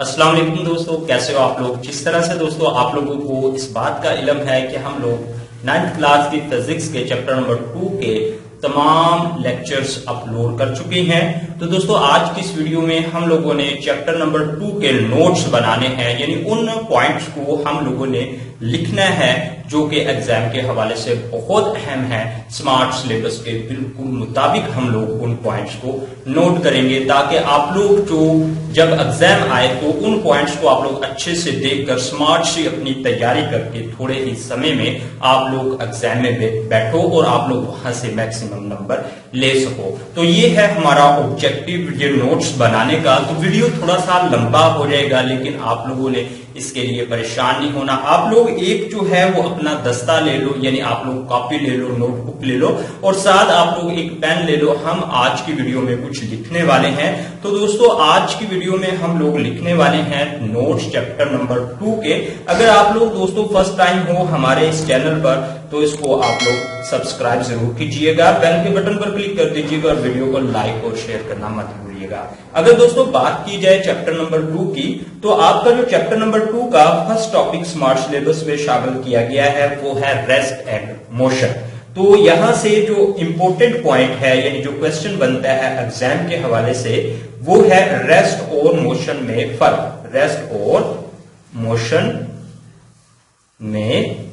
अस्सलाम वालेकुम दोस्तों, कैसे हो आप लोग। जिस तरह से दोस्तों आप लोगों को इस बात का इल्म है कि हम लोग 9th क्लास की फिजिक्स के चैप्टर नंबर 2 के तमाम लेक्चर्स अपलोड कर चुके हैं। तो दोस्तों आज की इस वीडियो में हम लोगों ने चैप्टर नंबर 2 के नोट्स बनाने हैं, यानी उन पॉइंट्स को हम लोगों ने लिखना है जो कि एग्जाम के हवाले से बहुत अहम है। स्मार्ट सिलेबस के बिल्कुल मुताबिक हम लोग उन पॉइंट्स को नोट करेंगे ताकि आप लोग जो जब एग्जाम आए तो उन पॉइंट्स को आप लोग अच्छे से देखकर स्मार्ट से अपनी तैयारी करके थोड़े ही समय में आप लोग एग्जाम में बैठो और आप लोग वहां से मैक्सिमम नंबर ले सको। तो ये है हमारा ऑब्जेक्टिव ये नोट्स बनाने का। तो वीडियो थोड़ा सा लंबा हो जाएगा, लेकिन आप लोगों ने इसके लिए परेशान नहीं होना। आप लोग एक जो है वो अपना दस्ता ले लो, यानी आप लोग कॉपी ले लो, नोटबुक ले लो और साथ आप लोग एक पेन ले लो। हम आज की वीडियो में कुछ लिखने वाले हैं। तो दोस्तों आज की वीडियो में हम लोग लिखने वाले हैं नोट्स चैप्टर नंबर 2 के। अगर आप लोग दोस्तों फर्स्ट टाइम हो हमारे इस चैनल पर तो इसको आप लोग सब्सक्राइब जरूर कीजिएगा, बेल के बटन पर क्लिक कर दीजिएगा और वीडियो को लाइक और शेयर करना मत भूलिएगा। अगर दोस्तों बात की जाए चैप्टर नंबर 2 की, तो आपका जो चैप्टर नंबर 2 का फर्स्ट टॉपिक स्मार्ट सिलेबस में शामिल किया गया है वो है रेस्ट एंड मोशन। तो यहां से जो इंपॉर्टेंट पॉइंट है, यानी जो क्वेश्चन बनता है एग्जाम के हवाले से, वो है रेस्ट और मोशन में फर्क। रेस्ट और मोशन में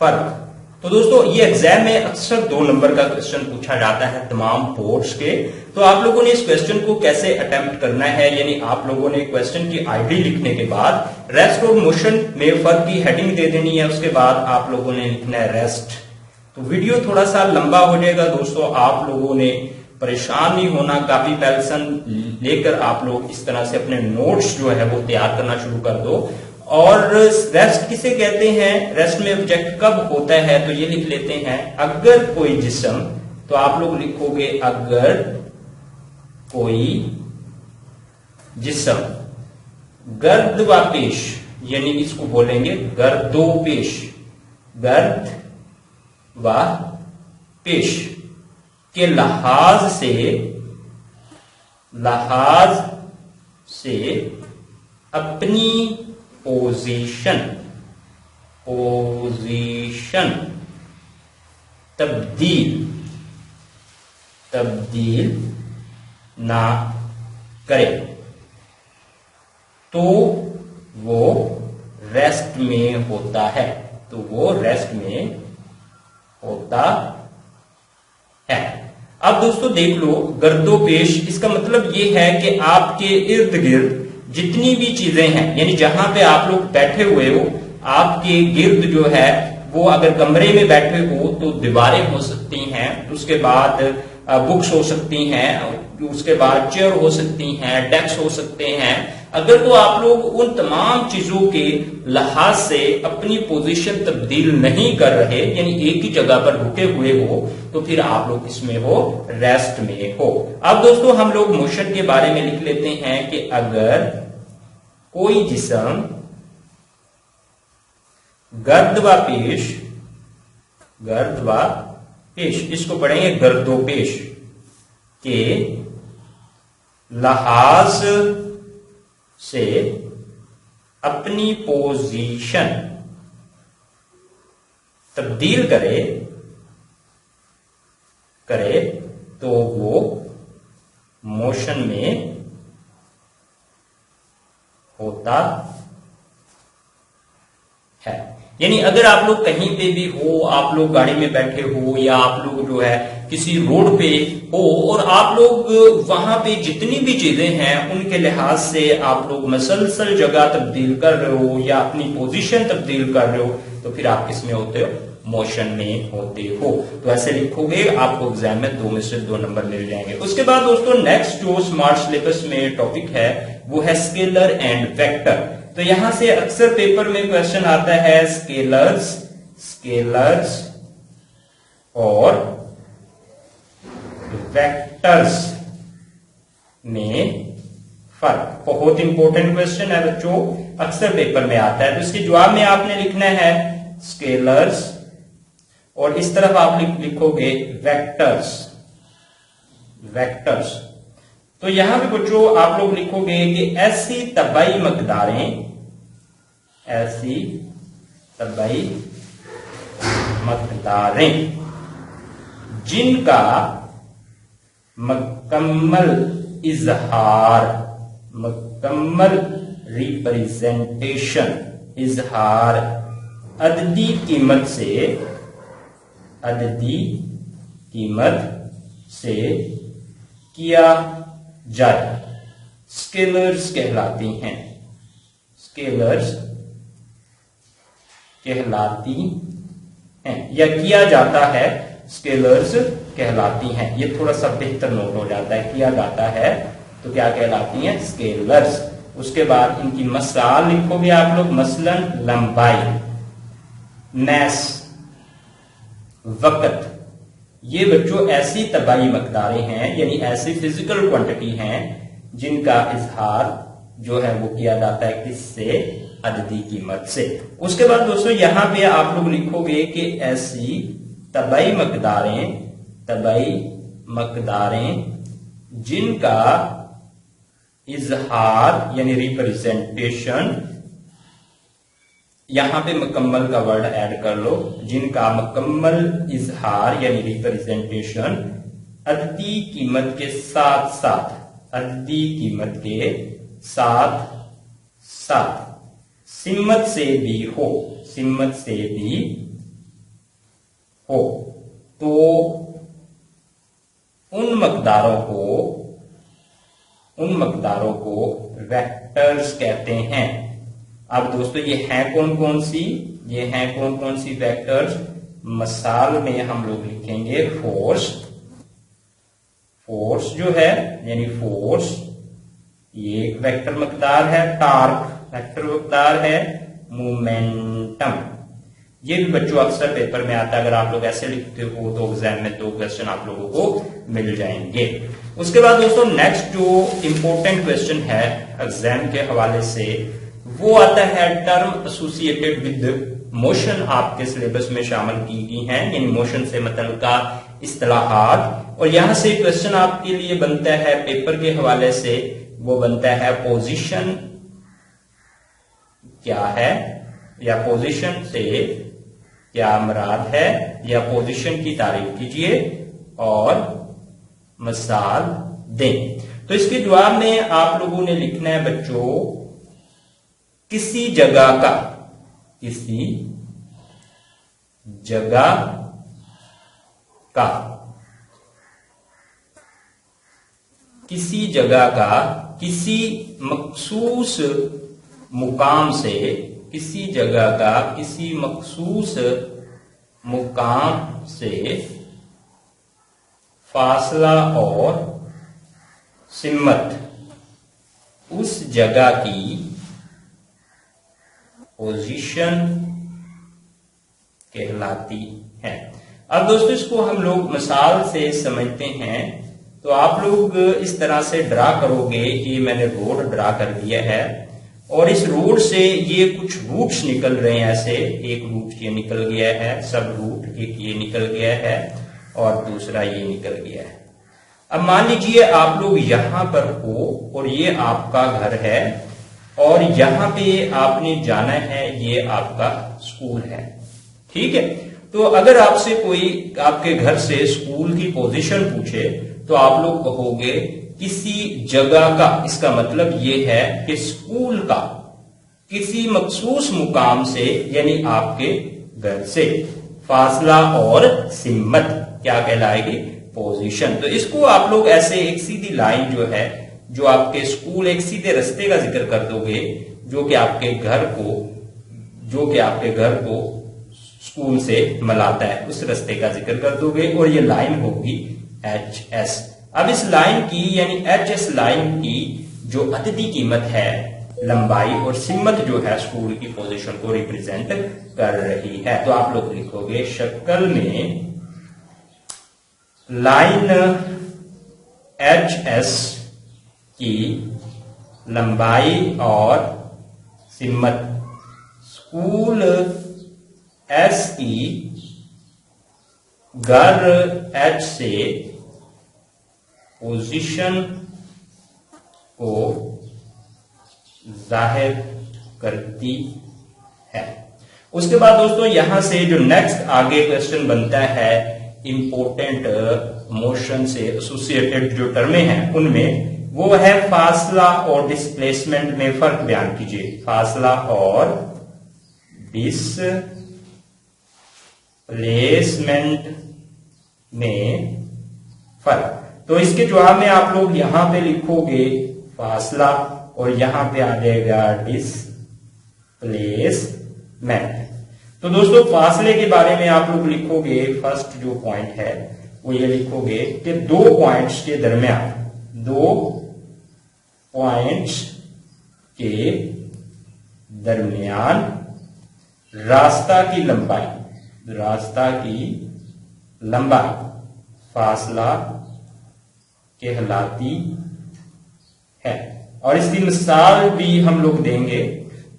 फर्क। तो दोस्तों ये एग्जाम में अक्सर 2 नंबर का क्वेश्चन पूछा जाता है तमाम बोर्ड्स के। तो आप लोगों ने इस क्वेश्चन को कैसे अटेम्प्ट करना है, यानी आप लोगों ने क्वेश्चन की आईडी लिखने के बाद रेस्ट और मोशन में फर्क की हेडिंग दे देनी है। उसके बाद आप लोगों ने लिखना है रेस्ट। तो वीडियो थोड़ा सा लंबा हो जाएगा दोस्तों, आप लोगों ने परेशान नहीं होना। कॉपी पेंसिल लेकर आप लोग इस तरह से अपने नोट्स जो है वो तैयार करना शुरू कर दो। और रेस्ट किसे कहते हैं, रेस्ट में ऑब्जेक्ट कब होता है, तो ये लिख लेते हैं अगर कोई जिस्म, तो आप लोग लिखोगे अगर कोई जिस्म गर्द व पेश, यानी इसको बोलेंगे गर्दोपेश, गर्द व पेश के लहाज से अपनी पोजीशन तब्दील ना करे तो वो रेस्ट में होता है। अब दोस्तों देख लो, गर्दोपेश इसका मतलब ये है कि आपके इर्द गिर्द जितनी भी चीजें हैं, यानी जहां पे आप लोग बैठे हुए हो, आपके गिर्द जो है वो, अगर कमरे में बैठे हो तो दीवारें हो सकती हैं, उसके बाद बुक्स हो सकती हैं, उसके बाद चेयर हो सकती हैं, डेस्क हो सकते हैं। अगर तो आप लोग उन तमाम चीजों के लिहाज से अपनी पोजीशन तब्दील नहीं कर रहे, यानी एक ही जगह पर रुके हुए हो, तो फिर आप लोग इसमें हो, रेस्ट में हो। अब दोस्तों हम लोग मोशन के बारे में लिख लेते हैं कि अगर कोई जिस्म गर्द व पेश, इसको पढ़ेंगे गर्दोपेश के लिहाज से अपनी पोजीशन तब्दील करे तो वो मोशन में होता है। यानी अगर आप लोग कहीं पे भी हो, आप लोग गाड़ी में बैठे हो या आप लोग जो है किसी रोड पे हो और आप लोग वहां पे जितनी भी चीजें हैं उनके लिहाज से आप लोग मसलसल जगह तब्दील कर रहे हो या अपनी पोजीशन तब्दील कर रहे हो, तो फिर आप किसमें होते हो, मोशन में होते हो। तो ऐसे लिखोगे, आपको एग्जाम में 2 में से 2 नंबर मिल जाएंगे। उसके बाद दोस्तों नेक्स्ट जो स्मार्ट सिलेबस में टॉपिक है वो है स्केलर एंड वेक्टर। तो यहां से अक्सर पेपर में क्वेश्चन आता है स्केलर्स और वेक्टर्स में फर्क। बहुत इंपॉर्टेंट क्वेश्चन है बच्चों, अक्सर पेपर में आता है। तो इसके जवाब में आपने लिखना है स्केलर्स और इस तरफ आप लिखोगे वेक्टर्स। तो यहां पे बच्चों आप लोग लिखोगे कि ऐसी तबाई मकदारें जिनका मुकम्मल इजहार अददी कीमत से किया जाए स्केलर्स कहलाती हैं या किया जाता है स्केलर्स कहलाती हैं। ये थोड़ा सा बेहतर नोट हो जाता है, किया जाता है तो क्या कहलाती हैं? स्केलर्स। उसके बाद इनकी मसाल लिखोगे आप लोग, मसलन लंबाई, नैस, वक्त। ये बच्चों ऐसी तबाई मकदारें हैं, यानी ऐसी फिजिकल क्वांटिटी हैं जिनका इजहार जो है वो किया जाता है किससे? अददी कीमत से। उसके बाद दोस्तों यहां पे आप लोग लिखोगे कि ऐसी तबाई मकदारें जिनका इजहार यानी रिप्रेजेंटेशन, यहां पे मुकम्मल का वर्ड ऐड कर लो, जिनका मुकम्मल इजहार यानी रिप्रेजेंटेशन अददी कीमत के साथ सिम्मत से भी हो, तो उन मकदारों को वेक्टर्स कहते हैं। अब दोस्तों ये हैं कौन कौन सी वेक्टर्स? मसाल में हम लोग लिखेंगे फोर्स जो है यानी फोर्स, ये एक वेक्टर मकदार है। टार्क वेक्टर मकदार है। मोमेंटम, ये भी बच्चों अक्सर पेपर में आता है। अगर आप लोग ऐसे लिखते हो तो एग्जाम में 2 क्वेश्चन आप लोगों को मिल जाएंगे। उसके बाद दोस्तों नेक्स्ट जो इंपॉर्टेंट क्वेश्चन है एग्जाम के हवाले से वो आता है टर्म एसोसिएटेड विद मोशन। आपके सिलेबस में शामिल की गई हैं, यानी मोशन से मतलब का इस्तिलाहात। और यहां से क्वेश्चन आपके लिए बनता है पेपर के हवाले से, वो बनता है पोजीशन क्या है, या पोजीशन से क्या मुराद है, या पोजीशन की तारीफ कीजिए और मिसाल दें। तो इसके जवाब में आप लोगों ने लिखना है बच्चों किसी जगह का किसी मखसूस मुकाम से फासला और सिम्मत उस जगह की पोजीशन कहलाती है। अब दोस्तों इसको हम लोग मिसाल से समझते हैं। तो आप लोग इस तरह से ड्रा करोगे, ये मैंने रोड ड्रा कर दिया है और इस रोड से ये कुछ रूट्स निकल रहे हैं। ऐसे एक रूट ये निकल गया है, सब रूट एक ये निकल गया है और दूसरा ये निकल गया है। अब मान लीजिए आप लोग यहां पर हो और ये आपका घर है और यहां पे आपने जाना है, ये आपका स्कूल है। ठीक है, तो अगर आपसे कोई आपके घर से स्कूल की पोजीशन पूछे तो आप लोग कहोगे किसी जगह का। इसका मतलब ये है कि स्कूल का किसी मखसूस मुकाम से यानी आपके घर से फासला और सिम्मत क्या कहलाएगी? पोजीशन। तो इसको आप लोग ऐसे एक सीधी लाइन जो है, जो आपके स्कूल एक सीधे रास्ते का जिक्र कर दोगे जो कि आपके घर को स्कूल से मिलाता है, उस रास्ते का जिक्र कर दोगे और ये लाइन होगी HS। अब इस लाइन की यानी HS लाइन की जो अददी कीमत है, लंबाई और सिम्मत जो है स्कूल की पोजीशन को रिप्रेजेंट कर रही है। तो आप लोग लिखोगे शक्ल में लाइन HS की लंबाई और सिम्मत स्कूल S की घर H से पोजीशन को जाहिर करती है। उसके बाद दोस्तों यहां से जो नेक्स्ट आगे क्वेश्चन बनता है, इंपॉर्टेंट मोशन से एसोसिएटेड जो टर्में हैं उनमें, वो है फासला और डिस्प्लेसमेंट में फर्क बयान कीजिए। फासला और डिस्प्लेसमेंट में फर्क। तो इसके जवाब में आप लोग यहां पे लिखोगे फासला और यहां पे आ जाएगा डिस्प्लेसमेंट। तो दोस्तों फासले के बारे में आप लोग लिखोगे, फर्स्ट जो पॉइंट है वो ये लिखोगे कि दो पॉइंट्स के दरमियान रास्ता की लंबाई फासला कहलाती है। और इसकी मिसाल भी हम लोग देंगे।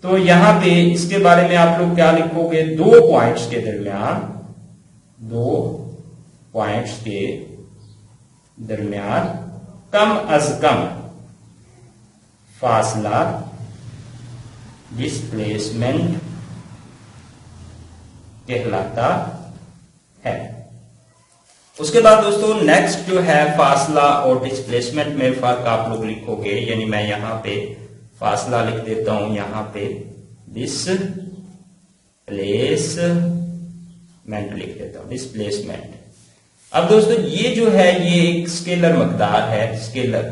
तो यहां पे इसके बारे में आप लोग क्या लिखोगे, दो पॉइंट्स के दरमियान कम अज कम फासला डिस्प्लेसमेंट कहलाता है। उसके बाद दोस्तों नेक्स्ट जो है फासला और डिस्प्लेसमेंट में फर्क आप लोग लिखोगे, यानी मैं यहां पे फासला लिख देता हूं, यहां पे डिस्प्लेसमेंट लिख देता हूं, डिस्प्लेसमेंट। अब दोस्तों ये जो है ये एक स्केलर मकदार है, स्केलर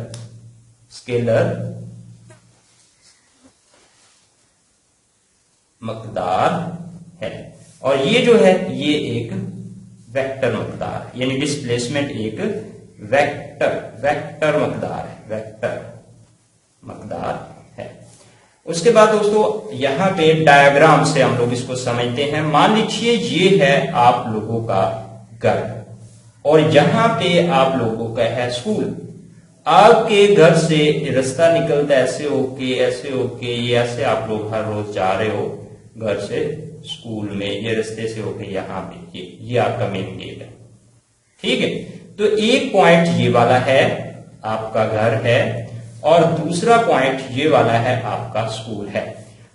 मकदार है, और ये जो है ये एक वेक्टर मकदार है, यानी डिस्प्लेसमेंट एक वेक्टर मकदार है। उसके बाद दोस्तों यहां पे डायग्राम से हम लोग इसको समझते हैं। मान लीजिए ये है आप लोगों का घर और यहां पे आप लोगों का है स्कूल। आपके घर से रास्ता निकलता है ऐसे होके ये ऐसे आप लोग हर रोज जा रहे हो घर से स्कूल में, ये रास्ते से होके यहाँ पे ये आपका मेन गेट है, ठीक है। तो एक पॉइंट ये वाला है आपका घर है और दूसरा पॉइंट ये वाला है आपका स्कूल है।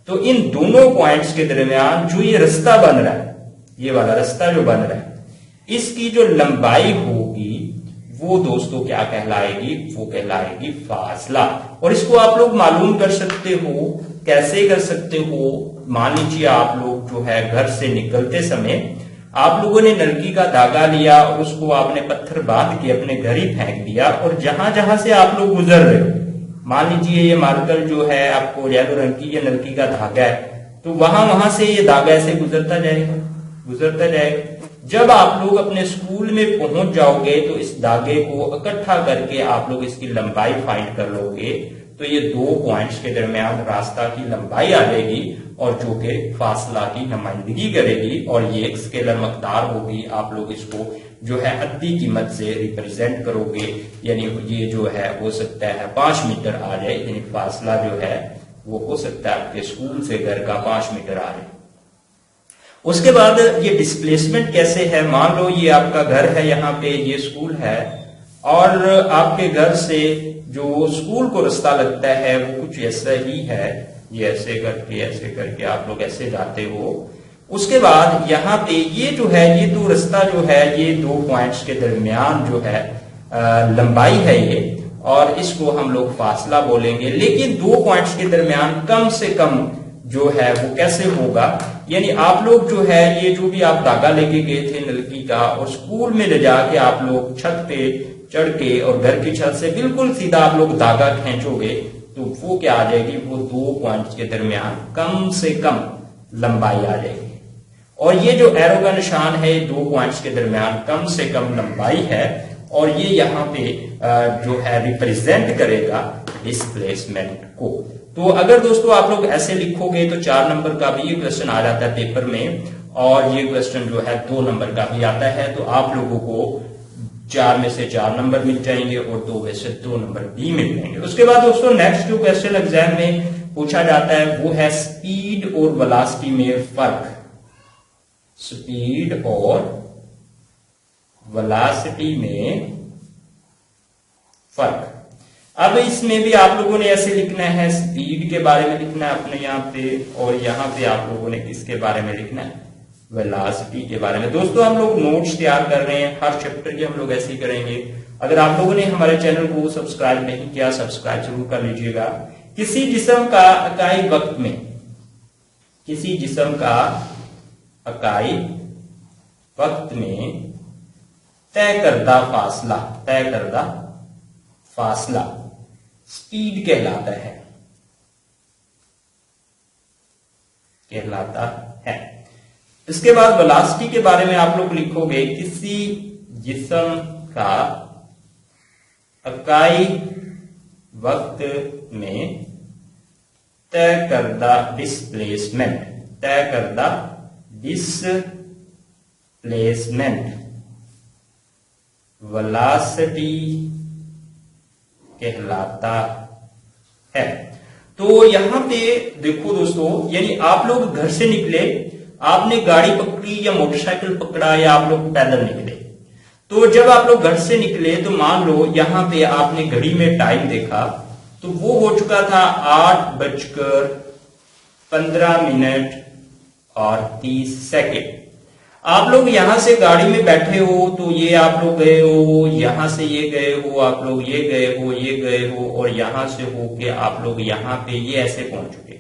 तो इन दोनों पॉइंट्स के दरमियान जो ये रास्ता बन रहा है, ये वाला रास्ता जो बन रहा है, इसकी जो लंबाई होगी वो दोस्तों क्या कहलाएगी, वो कहलाएगी फासला। और इसको आप लोग मालूम कर सकते हो, कैसे कर सकते हो। मान लीजिए आप लोग जो है घर से निकलते समय आप लोगों ने नलकी का धागा लिया और उसको आपने पत्थर बांध के अपने घर ही फेंक दिया, और जहां जहां से आप लोग गुजर रहे हो, मान लीजिए ये मार्कर जो है आपको येलो रंग की ये नलकी का धागा है, तो वहां से ये धागा ऐसे गुजरता जाएगा। जब आप लोग अपने स्कूल में पहुंच जाओगे तो इस धागे को इकट्ठा करके आप लोग इसकी लंबाई फाइंड कर लोगे, तो ये दो पॉइंट्स के दरमियान रास्ता की लंबाई आ जाएगी और जो कि फासला की नुमाइंदगी करेगी, और ये एक स्केलर मकदार होगी। आप लोग इसको जो है अद्दी कीमत से रिप्रेजेंट करोगे, यानी ये जो है हो सकता है 5 मीटर आ जाए, यानी फासला जो है वो हो सकता है आपके स्कूल से घर का 5 मीटर आ जाए। उसके बाद ये डिस्प्लेसमेंट कैसे है, मान लो ये आपका घर है, यहाँ पे ये स्कूल है, और आपके घर से जो स्कूल को रास्ता लगता है वो कुछ ऐसा ही है, ये ऐसे करके आप लोग ऐसे जाते हो। उसके बाद यहाँ पे ये जो है ये तो रास्ता जो है ये दो पॉइंट्स के दरमियान जो है लंबाई है ये, और इसको हम लोग फासला बोलेंगे। लेकिन दो पॉइंट्स के दरमियान कम से कम जो है वो कैसे होगा, यानी आप लोग जो है ये जो भी आप धागा लेके गए थे नलकी का और स्कूल में ले जाके आप लोग छत पे चढ़ के और घर की छत से बिल्कुल सीधा आप लोग धागा खींचोगे, तो वो क्या आ जाएगी, वो दो पॉइंट्स के दरमियान कम से कम लंबाई आ जाएगी। और ये जो एरो का निशान है दो पॉइंट्स के दरमियान कम से कम लंबाई है, और ये यहाँ पे जो है रिप्रेजेंट करेगा डिस्प्लेसमेंट को। तो अगर दोस्तों आप लोग ऐसे लिखोगे तो 4 नंबर का भी ये क्वेश्चन आ जाता है पेपर में, और ये क्वेश्चन जो है 2 नंबर का भी आता है। तो आप लोगों को 4 में से 4 नंबर मिल जाएंगे और 2 में से 2 नंबर भी मिल जाएंगे। उसके बाद दोस्तों नेक्स्ट जो क्वेश्चन एग्जाम में पूछा जाता है वो है स्पीड और वेलोसिटी में फर्क। स्पीड और वेलोसिटी में फर्क। अब इसमें भी आप लोगों ने ऐसे लिखना है, स्पीड के बारे में लिखना है अपने यहाँ पे, और यहाँ पे आप लोगों ने किसके बारे में लिखना है, वेलोसिटी के बारे में। दोस्तों हम लोग नोट्स तैयार कर रहे हैं, हर चैप्टर के हम लोग ऐसे ही करेंगे। अगर आप लोगों ने हमारे चैनल को सब्सक्राइब नहीं किया, सब्सक्राइब जरूर कर लीजिएगा। किसी जिस्म का इकाई वक्त में, किसी जिस्म का इकाई वक्त में तय करदा फासला, तय करदा फासला स्पीड कहलाता है, कहलाता है। इसके बाद वेलोसिटी के बारे में आप लोग लिखोगे, किसी जिस्म का इकाई वक्त में तय करदा डिस्प्लेसमेंट, तय करदा डिस्प्लेसमेंट वेलोसिटी कहलाता है। तो यहां पे देखो दोस्तों, यानी आप लोग घर से निकले, आपने गाड़ी पकड़ी या मोटरसाइकिल पकड़ा या आप लोग पैदल निकले, तो जब आप लोग घर से निकले तो मान लो यहां पे आपने घड़ी में टाइम देखा तो वो हो चुका था 8:15 और 30 आप लोग यहां से गाड़ी में बैठे हो, तो ये आप लोग गए हो, यहां से ये गए हो, आप लोग ये गए हो, ये गए हो, और यहां से होके आप लोग यहां पे ये ऐसे पहुंच चुके।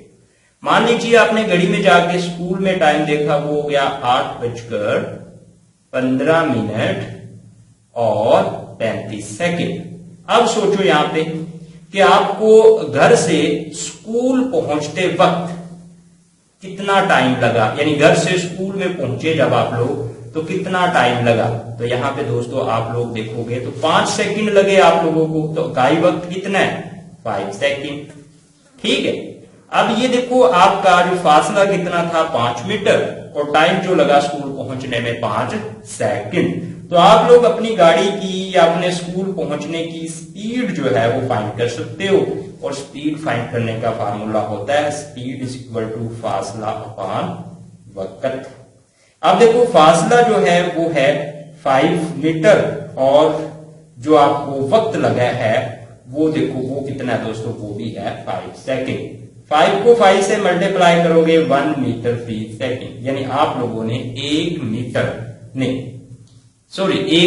मान लीजिए आपने घड़ी में जाके स्कूल में टाइम देखा, वो हो गया 8:15 और 35। अब सोचो यहां पे कि आपको घर से स्कूल पहुंचते वक्त कितना टाइम लगा, यानी घर से स्कूल में पहुंचे जब आप लोग तो कितना टाइम लगा। तो यहां पे दोस्तों आप लोग देखोगे तो 5 सेकंड लगे आप लोगों को, तो इकाई वक्त कितना है, 5 सेकंड। ठीक है, अब ये देखो आपका जो फासला कितना था, 5 मीटर, और टाइम जो लगा स्कूल पहुंचने में 5 सेकंड। तो आप लोग अपनी गाड़ी की या अपने स्कूल पहुंचने की स्पीड जो है वो फाइंड कर सकते हो, और स्पीड फाइंड करने का फार्मूला होता है स्पीड इज इक्वल टू फासला अपॉन वक्त। अब देखो फासला जो है वो है 5 मीटर, और जो आपको वक्त लगा है वो देखो वो कितना है दोस्तों, वो भी है 5 सेकंड। 5 को 5 से मल्टीप्लाई करोगे 1 मीटर फी सेकंड, यानी आप लोगों ने 1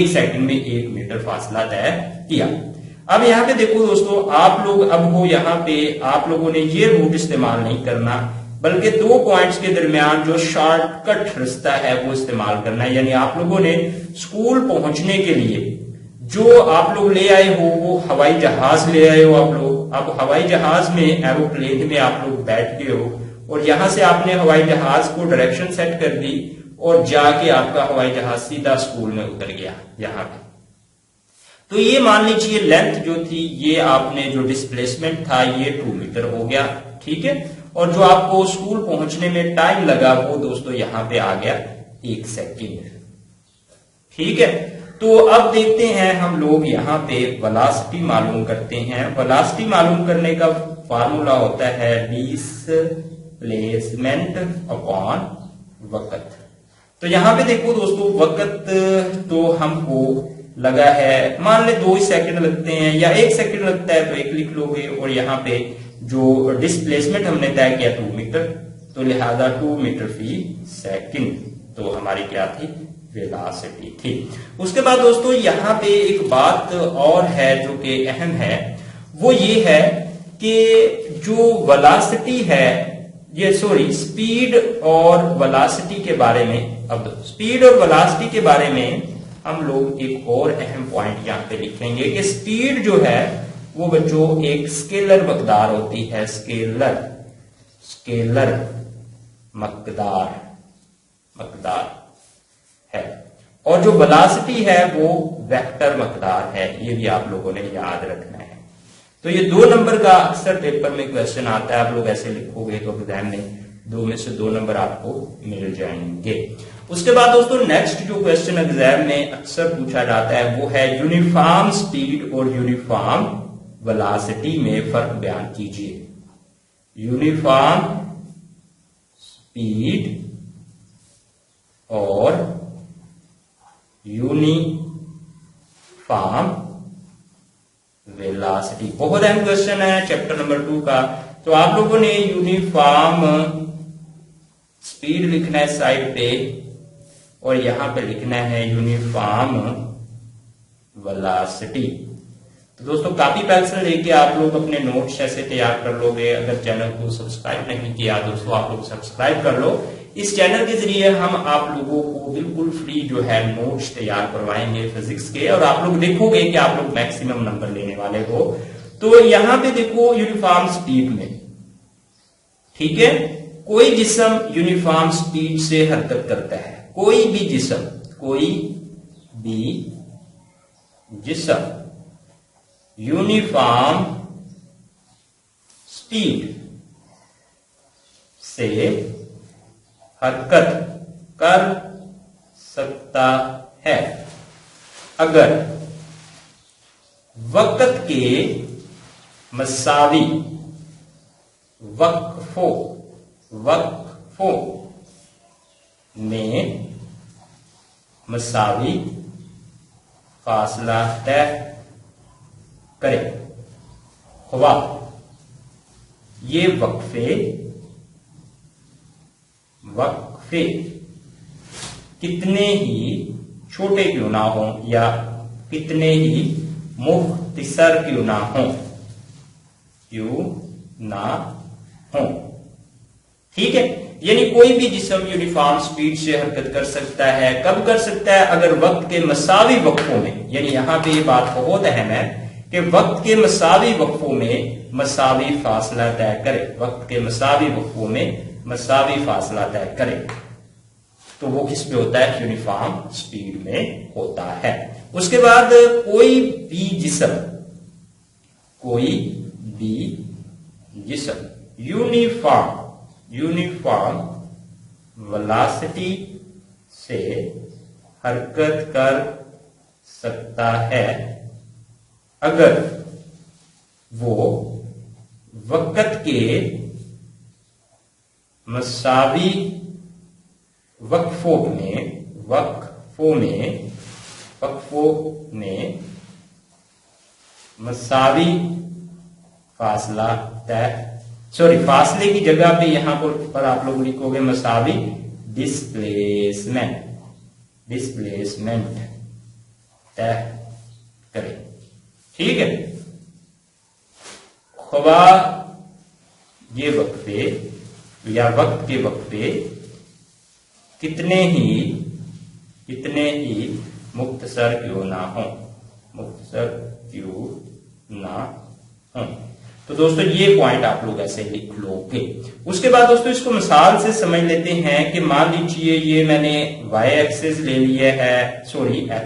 सेकंड में 1 मीटर फासला तय किया। अब यहाँ पे देखो दोस्तों, आप लोग अब हो यहाँ पे आप लोगों ने ये रूट इस्तेमाल नहीं करना, बल्कि 2 पॉइंट्स के दरमियान जो शॉर्टकट रास्ता है वो इस्तेमाल करना है। यानी आप लोगों ने स्कूल पहुंचने के लिए जो आप लोग ले आए हो वो हवाई जहाज ले आए हो आप लोग। अब हवाई जहाज में, एरोप्लेन में आप लोग बैठ गए हो, और यहां से आपने हवाई जहाज को डायरेक्शन सेट कर दी, और जाके आपका हवाई जहाज सीधा स्कूल में उतर गया यहाँ पे। तो ये मान लीजिए लेंथ जो थी, ये आपने जो डिस्प्लेसमेंट था ये 2 मीटर हो गया। ठीक है, और जो आपको स्कूल पहुंचने में टाइम लगा वो दोस्तों यहां पे आ गया 1 सेकंड। ठीक है, तो अब देखते हैं हम लोग यहाँ पे वेलोसिटी मालूम करते हैं। वेलोसिटी मालूम करने का फार्मूला होता है डिस्प्लेसमेंट अपॉन वक्त। तो यहां पे देखो दोस्तों, वक्त तो हमको लगा है, मान ले 2 सेकंड लगते हैं या 1 सेकंड लगता है तो 1 लिख लोगे, और यहाँ पे जो डिस्प्लेसमेंट हमने तय किया 2 मीटर, तो लिहाजा 2 मीटर फी सेकंड, तो हमारी क्या थी, वेलोसिटी थी। उसके बाद दोस्तों यहाँ पे एक बात और है जो कि अहम है, वो ये है कि जो वेलोसिटी है, ये स्पीड और वेलोसिटी के बारे में, अब स्पीड और वेलोसिटी के बारे में हम लोग एक और अहम पॉइंट यहाँ पे लिखेंगे कि स्पीड जो है वो बच्चों एक स्केलर मकदार होती है, स्केलर मकदार है, और जो वेलोसिटी है वो वेक्टर मकदार है। ये भी आप लोगों ने याद रखना है। तो ये 2 नंबर का अक्सर पेपर में क्वेश्चन आता है, आप लोग ऐसे लिखोगे तो एग्जाम में 2 में से 2 नंबर आपको मिल जाएंगे। उसके बाद दोस्तों नेक्स्ट जो क्वेश्चन एग्जाम में अक्सर पूछा जाता है वो है यूनिफॉर्म स्पीड और यूनिफॉर्म वेलोसिटी में फर्क बयान कीजिए। यूनिफॉर्म स्पीड और यूनिफॉर्म वेलोसिटी। बहुत अहम क्वेश्चन है चैप्टर नंबर 2 का। तो आप लोगों ने यूनिफॉर्म स्पीड लिखना है साइड पे, और यहां पे लिखना है यूनिफॉर्म वेलोसिटी। तो दोस्तों कॉपी पेंसिल लेके आप लोग अपने नोट्स ऐसे तैयार कर लोगे। अगर चैनल को सब्सक्राइब नहीं किया दोस्तों, आप लोग सब्सक्राइब कर लो। इस चैनल के जरिए हम आप लोगों को बिल्कुल फ्री जो है नोट्स तैयार करवाएंगे फिजिक्स के, और आप लोग देखोगे कि आप लोग मैक्सिमम नंबर लेने वाले हो। तो यहां पे देखो यूनिफॉर्म स्पीड में, ठीक है, कोई जिस्म यूनिफॉर्म स्पीड से हरकत करता है। कोई भी जिस्म यूनिफॉर्म स्पीड से हरकत कर सकता है अगर वक्त के मसावी वक्फों में मसावी फासला तय करे। हुआ ये वक्फे कितने ही छोटे क्यों ना हो या कितने ही मुख्तसर क्यों ना हो, ठीक है। यानी कोई भी जिस्म यूनिफॉर्म स्पीड से हरकत कर सकता है। कब कर सकता है? अगर वक्त के मसावी वक्फों में, यानी यहां पे ये बात बहुत अहम है कि वक्त के मसावी वक्फों में मसावी फासला तय करे। वक्त के मसावी वक्फों में मसावी फासला तय करे तो वो किस पे होता है? यूनिफॉर्म स्पीड में होता है। उसके बाद कोई भी जिस्म यूनिफॉर्म वेलोसिटी से हरकत कर सकता है अगर वो वक्त के मसावी वक्फों में मसावी फासला तय, फासले की जगह पे यहां पर आप लोग लिखोगे मसावी डिस्प्लेसमेंट तय करे, ठीक है। ख्वा ये वक्फे या वक्त के वक्फे कितने ही मुख्तसर क्यों ना हो, तो दोस्तों ये पॉइंट आप लोग ऐसे लिख लोगे। उसके बाद दोस्तों इसको मिसाल से समझ लेते हैं कि मान लीजिए ये मैंने y एक्सिस ले लिया है, x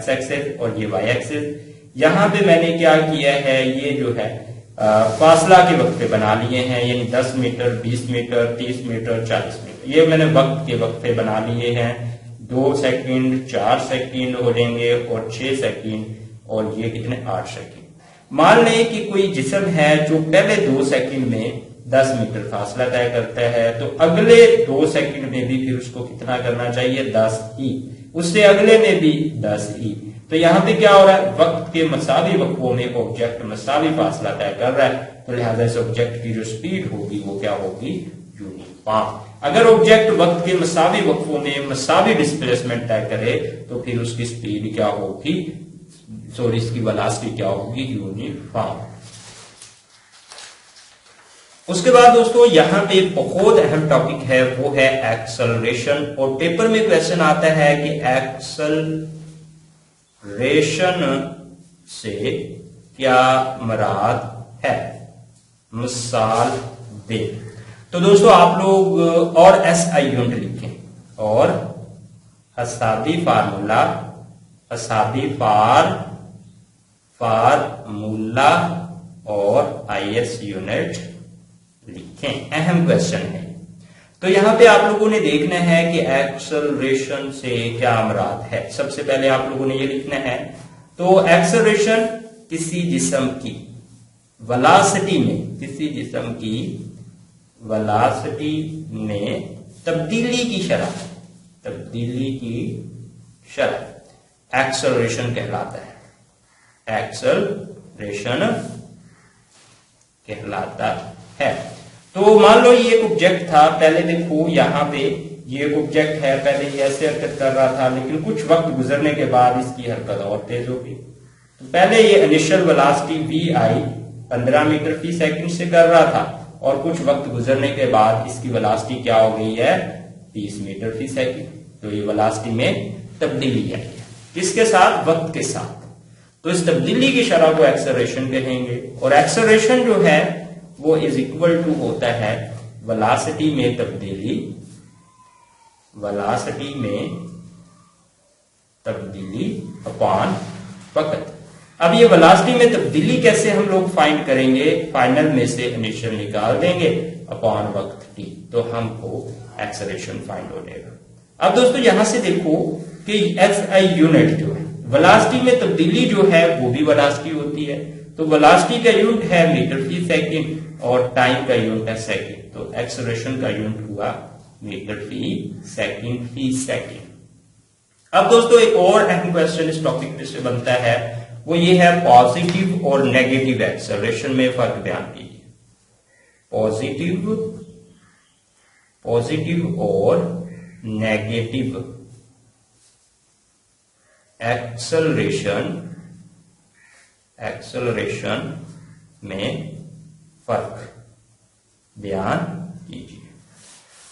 एक्सिस और ये y एक्सिस। यहां पे मैंने क्या किया है, ये जो है फासला के वक्फे बना लिए हैं, यानी 10 मीटर, 20 मीटर, 30 मीटर, 40 मीटर। ये मैंने वक्त के वक्फे बना लिए हैं। 2 सेकंड, 4 सेकंड हो जाएंगे और 6 सेकंड, और ये कितने 8 सेकंड। मान लें कि कोई जिस्म है जो पहले 2 सेकंड में 10 मीटर फासला तय करता है, तो अगले 2 सेकंड में भी फिर उसको कितना करना चाहिए? 10 ही। उससे अगले में भी 10 ही। तो यहां पे क्या हो रहा है? वक्त के मसावी वक्फों में ऑब्जेक्ट मसावी फासला तय कर रहा है, तो लिहाजा इस ऑब्जेक्ट की जो स्पीड होगी वो क्या होगी? यूनिफॉर्म। अगर ऑब्जेक्ट वक्त के मसावी वक्फों में मसावी डिस्प्लेसमेंट तय करे तो फिर उसकी स्पीड क्या होगी? इसकी वेलोसिटी क्या होगी? यूनिफॉर्म। उसके बाद दोस्तों यहां पे बहुत अहम टॉपिक है, वो है एक्सेलरेशन। और पेपर में क्वेश्चन आता है कि एक्सेलरेशन से क्या मुराद है, मिसाल दे। तो दोस्तों आप लोग और SI यूनिट लिखें, और हसाबी फार्मूला और IS यूनिट लिखें। अहम क्वेश्चन है। तो यहां पे आप लोगों ने देखना है कि एक्सेलरेशन से क्या मुराद है। सबसे पहले आप लोगों ने ये लिखना है, तो एक्सेलरेशन किसी जिस्म की वेलोसिटी में तब्दीली की शरह एक्सेलरेशन कहलाता है। एक्सेलरेशन एक्सेलरेशन कहलाता है। तो मान लो ये एक ऑब्जेक्ट था, पहले देखो यहाँ पे ये एक ऑब्जेक्ट है, पहले ये ऐसे हरकत कर रहा था, लेकिन कुछ वक्त गुजरने के बाद इसकी हरकत और तेज हो गई। तो पहले ये इनिशियल वेलोसिटी vi 15 मीटर फी सेकंड से कर रहा था, और कुछ वक्त गुजरने के बाद इसकी वेलोसिटी क्या हो गई है, 30 मीटर फी सेकंड। तो ये वेलोसिटी में तब्दीली आई है, किसके साथ, वक्त के साथ। तो इस तब्दीली की शरह को एक्सेलरेशन कहेंगे, और एक्सेलरेशन जो है वो इज इक्वल टू होता है वेलोसिटी में तब्दीली, वेलोसिटी में तब्दीली अपॉन वक्त। अब ये वेलोसिटी में तब्दीली कैसे हम लोग फाइंड करेंगे, फाइनल में से इनिशियल निकाल देंगे अपॉन वक्त t, तो हमको एक्सेलरेशन फाइंड हो जाएगा। अब दोस्तों यहां से देखो कि SI यूनिट जो है, वेलोसिटी में तब्दीली जो है वो भी वेलोसिटी होती है, तो वेलोसिटी का यूनिट है मीटर फी सेकंड और टाइम का यूनिट है सेकंड, तो एक्सेलरेशन का यूनिट हुआ मीटर फी सेकंड। अब दोस्तों एक और अहम क्वेश्चन इस टॉपिक पे से बनता है, वो ये है पॉजिटिव और नेगेटिव एक्सेलरेशन में फर्क बयान कीजिए। पॉजिटिव और नेगेटिव एक्सेलरेशन में फर्क बयान कीजिए।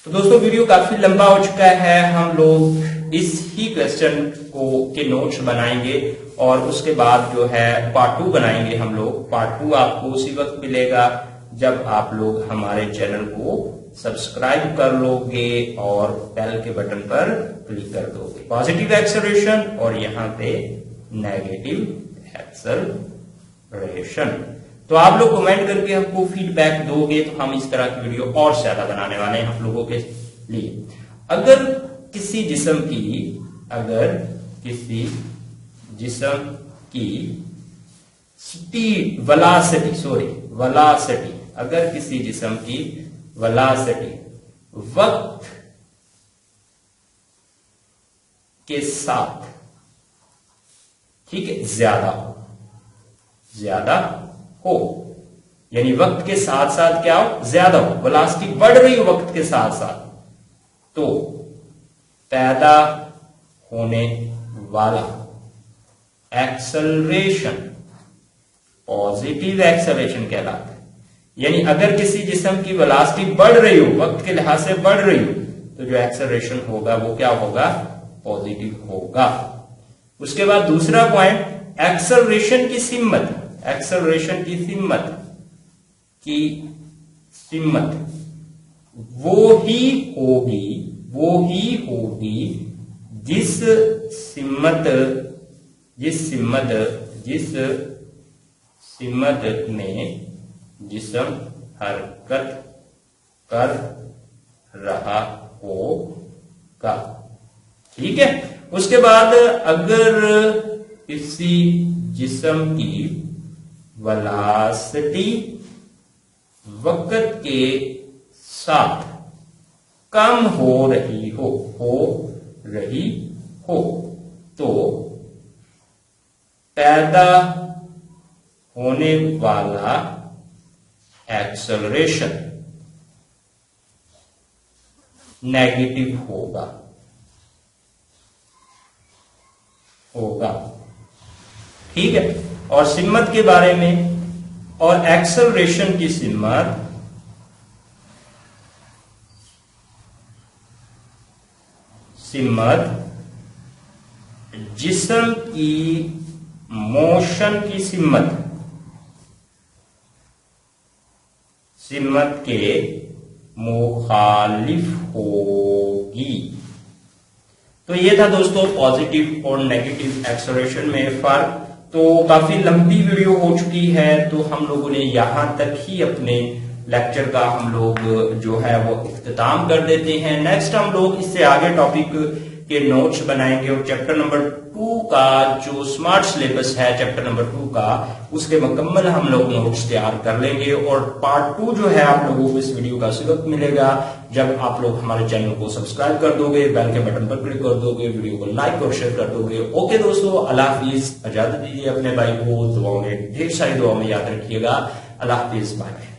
तो दोस्तों वीडियो काफी लंबा हो चुका है, हम लोग इस ही क्वेश्चन को के नोट्स बनाएंगे और उसके बाद जो है पार्ट 2 बनाएंगे हम लोग। पार्ट 2 आपको उसी वक्त मिलेगा जब आप लोग हमारे चैनल को सब्सक्राइब कर लोगे और बेल के बटन पर क्लिक कर दोगे। पॉजिटिव एक्सेलरेशन और यहाँ पे नेगेटिव एक्सेलरेशन। तो आप लोग कमेंट करके हमको फीडबैक दोगे तो हम इस तरह की वीडियो और ज्यादा बनाने वाले हैं हम लोगों के लिए। अगर किसी जिस्म की वेलोसिटी, अगर किसी जिस्म की वेलोसिटी वक्त के साथ, ठीक है, ज्यादा हो, यानी वक्त के साथ साथ क्या हो, ज्यादा हो, वेलोसिटी बढ़ रही हो वक्त के साथ साथ, तो पैदा होने वाला एक्सेलरेशन पॉजिटिव एक्सेलरेशन कहलाता है। यानी अगर किसी जिस्म की वेलोसिटी बढ़ रही हो, वक्त के लिहाज से बढ़ रही हो, तो जो एक्सेलरेशन होगा वो क्या होगा, पॉजिटिव होगा। उसके बाद दूसरा पॉइंट, एक्सेलरेशन की सिम्मत वो ही होगी जिस सिम्मत में जिस्म हरकत कर रहा होगा, ठीक है। उसके बाद अगर किसी जिस्म की वेलोसिटी वक्त के साथ कम हो रही हो तो पैदा होने वाला एक्सेलरेशन नेगेटिव होगा, ठीक है। और सिम्मत के बारे में, और एक्सेलरेशन की सिम्मत जिस्म की मोशन की सिम्मत के मुखालिफ होगी। तो ये था दोस्तों पॉजिटिव और नेगेटिव एक्सेलरेशन में फर्क। तो काफी लंबी वीडियो हो चुकी है, तो हम लोगों ने यहां तक ही अपने लेक्चर का हम लोग जो है वो इख्तिताम कर देते हैं। नेक्स्ट हम लोग इससे आगे टॉपिक के नोट्स बनाएंगे और चैप्टर नंबर 2 का जो स्मार्ट सिलेबस है चैप्टर नंबर 2 का उसके मुकम्मल हम लोग नोट्स तैयार कर लेंगे। और पार्ट 2 जो है आप लोगों को इस वीडियो का उसी वक्त मिलेगा जब आप लोग हमारे चैनल को सब्सक्राइब कर दोगे, बेल के बटन पर क्लिक कर दोगे, वीडियो को लाइक और शेयर कर दोगे। ओके दोस्तों, अल्लाह हाफिज। इजाजत दीजिए अपने भाई को, दुआओं में ढेर सारी दुआओं में याद रखिएगा। अल्लाह हाफिज, बाय।